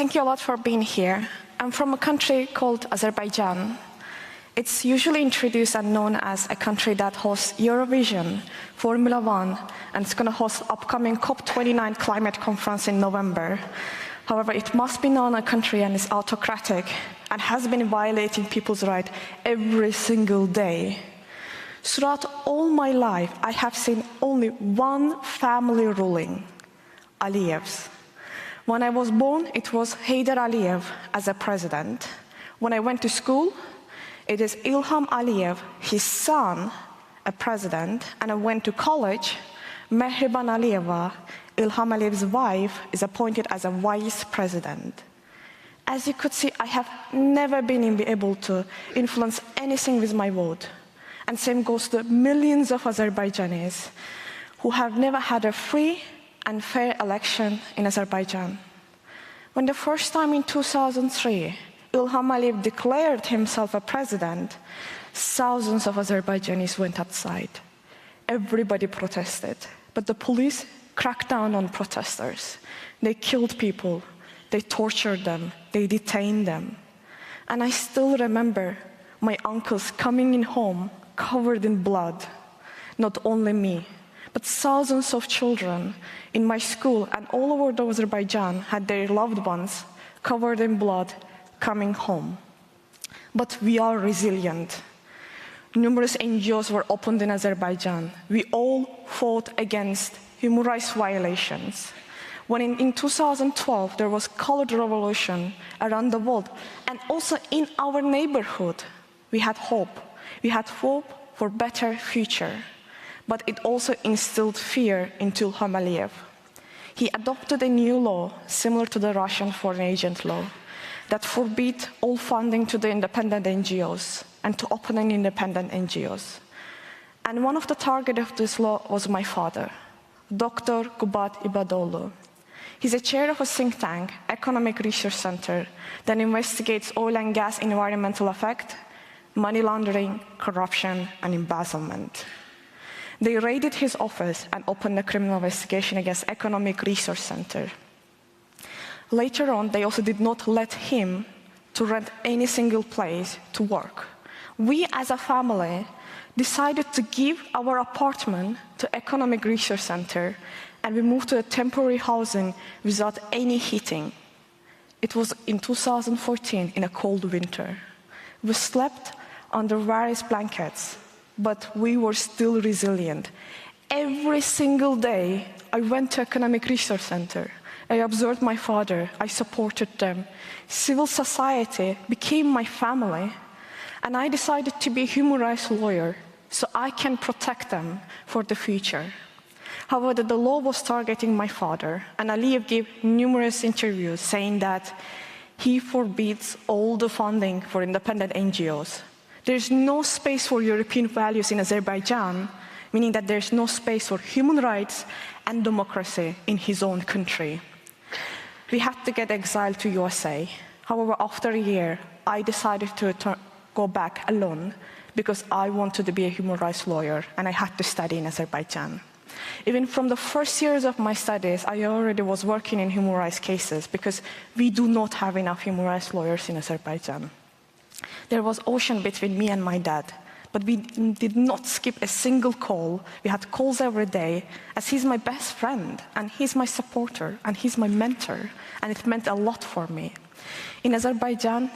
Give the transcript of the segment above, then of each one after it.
Thank you a lot for being here. I'm from a country called Azerbaijan. It's usually introduced and known as a country that hosts Eurovision, Formula One, and it's going to host upcoming COP29 climate conference in November. However, it must be known a country and is autocratic and has been violating people's rights every single day. Throughout all my life, I have seen only one family ruling, Aliyev's. When I was born, it was Heydar Aliyev as a president. When I went to school, it is Ilham Aliyev, his son, a president. And I went to college, Mehriban Aliyeva, Ilham Aliyev's wife, is appointed as a vice president. As you could see, I have never been able to influence anything with my vote. And same goes to millions of Azerbaijanis who have never had a free and fair election in Azerbaijan. When the first time in 2003, Ilham Aliyev declared himself a president, thousands of Azerbaijanis went outside. Everybody protested, but the police cracked down on protesters. They killed people, they tortured them, they detained them. And I still remember my uncles coming in home covered in blood, not only me, but thousands of children in my school and all over Azerbaijan had their loved ones covered in blood coming home. But we are resilient. Numerous NGOs were opened in Azerbaijan. We all fought against human rights violations. When in 2012, there was colored revolution around the world, and also in our neighborhood, we had hope. We had hope for a better future. But it also instilled fear into Ilham Aliyev. He adopted a new law, similar to the Russian foreign agent law, that forbid all funding to the independent NGOs and to open independent NGOs. And one of the targets of this law was my father, Dr. Gubad Ibadoghlu. He's a chair of a think tank, Economic Research Center, that investigates oil and gas environmental effect, money laundering, corruption, and embezzlement. They raided his office and opened a criminal investigation against Economic Research Center. Later on, they also did not let him to rent any single place to work. We, as a family, decided to give our apartment to Economic Research Center, and we moved to a temporary housing without any heating. It was in 2014, in a cold winter. We slept under various blankets, but we were still resilient. Every single day, I went to Economic Research Center. I observed my father, I supported them. Civil society became my family, and I decided to be a human rights lawyer so I can protect them for the future. However, the law was targeting my father, and Aliyev gave numerous interviews saying that he forbids all the funding for independent NGOs. There's no space for European values in Azerbaijan, meaning that there's no space for human rights and democracy in his own country. We had to get exiled to USA. However, after a year, I decided to go back alone because I wanted to be a human rights lawyer and I had to study in Azerbaijan. Even from the first years of my studies, I already was working in human rights cases because we do not have enough human rights lawyers in Azerbaijan. There was ocean between me and my dad, but we did not skip a single call. We had calls every day, as he's my best friend, and he's my supporter, and he's my mentor, and it meant a lot for me. In Azerbaijan,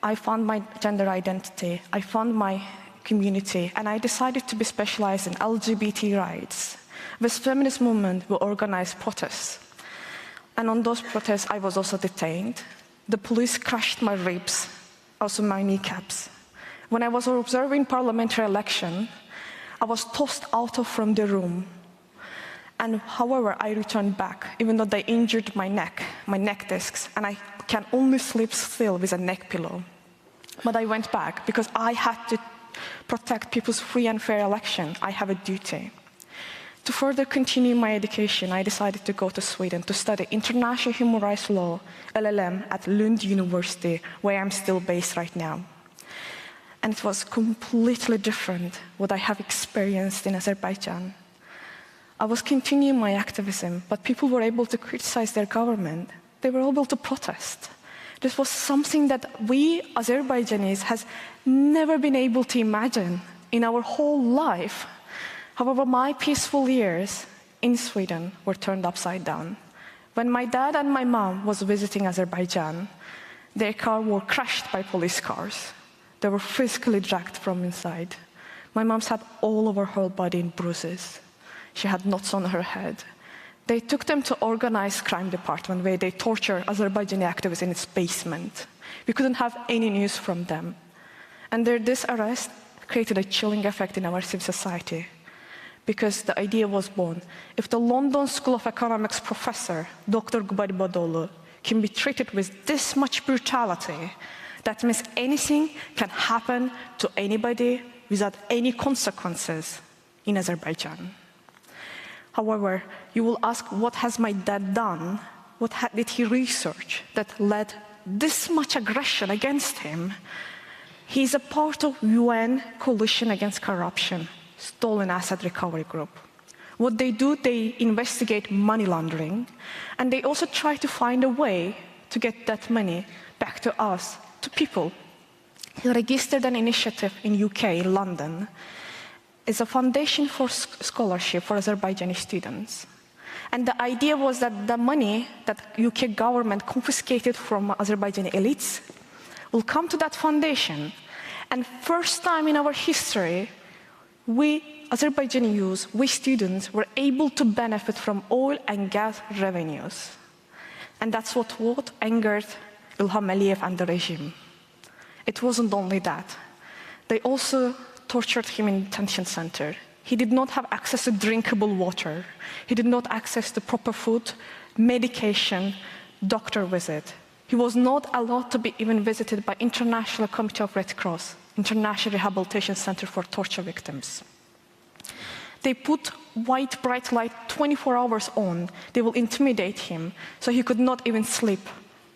I found my gender identity, I found my community, and I decided to be specialized in LGBT rights. With feminist movement, we organized protests. And on those protests, I was also detained. The police crushed my ribs, also my kneecaps. When I was observing parliamentary election, I was tossed out from the room. And however, I returned back, even though they injured my neck discs, and I can only sleep still with a neck pillow. But I went back because I had to protect people's free and fair election. I have a duty. To further continue my education, I decided to go to Sweden to study international human rights law, LLM, at Lund University, where I'm still based right now. And it was completely different what I have experienced in Azerbaijan. I was continuing my activism, but people were able to criticize their government. they were able to protest. This was something that we Azerbaijanis has never been able to imagine in our whole life. However, my peaceful years in Sweden were turned upside down. When my dad and my mom was visiting Azerbaijan, their car were crashed by police cars. They were physically dragged from inside. My mom's had all over her body in bruises. She had knots on her head. They took them to organized crime department where they torture Azerbaijani activists in its basement. We couldn't have any news from them. And this arrest created a chilling effect in our civil society, because the idea was born: if the London School of Economics professor, Dr. Gubad Ibadoghlu, can be treated with this much brutality, that means anything can happen to anybody without any consequences in Azerbaijan. However, you will ask, what has my dad done? What did he research that led this much aggression against him? He's a part of UN Coalition Against Corruption, Stolen Asset Recovery Group. What they do, they investigate money laundering, and they also try to find a way to get that money back to us, to people. He registered an initiative in UK, in London. It's a foundation for scholarship for Azerbaijani students. And the idea was that the money that UK government confiscated from Azerbaijani elites will come to that foundation. And first time in our history, we Azerbaijani youth, we students, were able to benefit from oil and gas revenues. And that's what angered Ilham Aliyev and the regime. It wasn't only that. They also tortured him in detention center. He did not have access to drinkable water. He did not access to proper food, medication, doctor visit. He was not allowed to be even visited by International Committee of Red Cross, International Rehabilitation Center for Torture Victims. They put white bright light 24 hours on. They will intimidate him, so he could not even sleep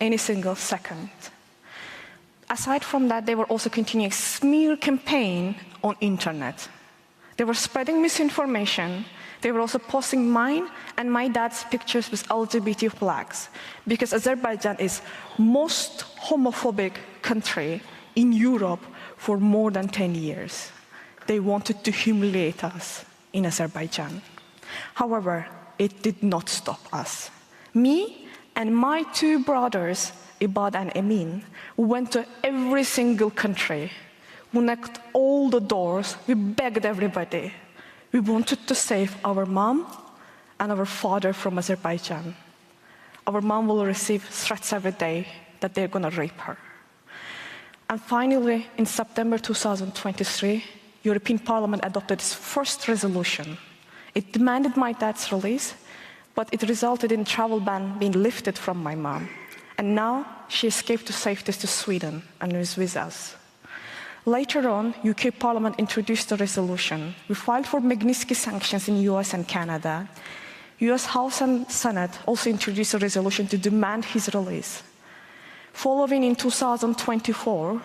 any single second. Aside from that, they were also continuing a smear campaign on internet. They were spreading misinformation. They were also posting mine and my dad's pictures with LGBT flags, because Azerbaijan is most homophobic country in Europe for more than 10 years. They wanted to humiliate us in Azerbaijan. However, it did not stop us. Me and my two brothers, Ibad and Emin, we went to every single country. We knocked all the doors. We begged everybody. We wanted to save our mom and our father from Azerbaijan. Our mom will receive threats every day that they're going to rape her. And finally, in September 2023, European Parliament adopted its first resolution. It demanded my dad's release, but it resulted in travel ban being lifted from my mom. And now she escaped to safety to Sweden and is with us. Later on, UK Parliament introduced a resolution. We filed for Magnitsky sanctions in US and Canada. US House and Senate also introduced a resolution to demand his release. Following in 2024,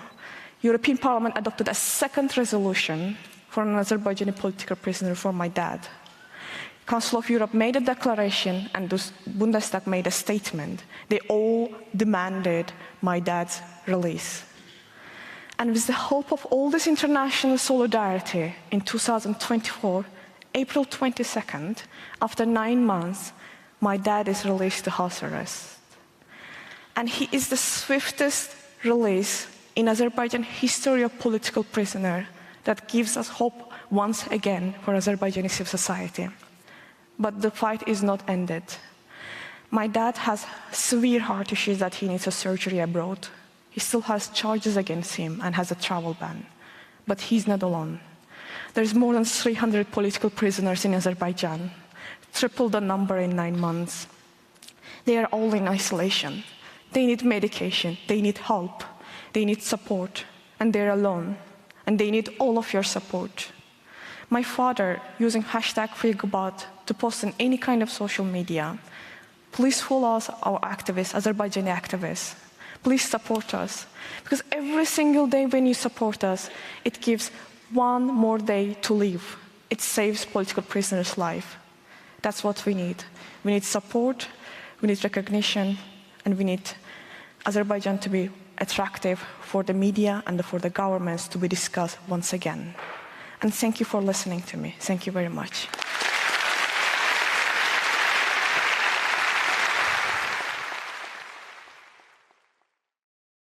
European Parliament adopted a second resolution for an Azerbaijani political prisoner for my dad. Council of Europe made a declaration and the Bundestag made a statement. They all demanded my dad's release. And with the help of all this international solidarity, in 2024, April 22nd, after 9 months, my dad is released to house arrest. And he is the swiftest release in Azerbaijan history of political prisoner that gives us hope once again for Azerbaijani civil society. But the fight is not ended. My dad has severe heart issues that he needs a surgery abroad. He still has charges against him and has a travel ban. But he's not alone. There's more than 300 political prisoners in Azerbaijan, triple the number in 9 months. They are all in isolation. They need medication, they need help, they need support, and they're alone. And they need all of your support. My father, using hashtag #FreeGubad to post on any kind of social media, please follow us, our activists, Azerbaijani activists. Please support us. Because every single day when you support us, it gives one more day to live. It saves political prisoners' life. That's what we need. We need support, we need recognition, and we need Azerbaijan to be attractive for the media and for the governments to be discussed once again. And thank you for listening to me. Thank you very much.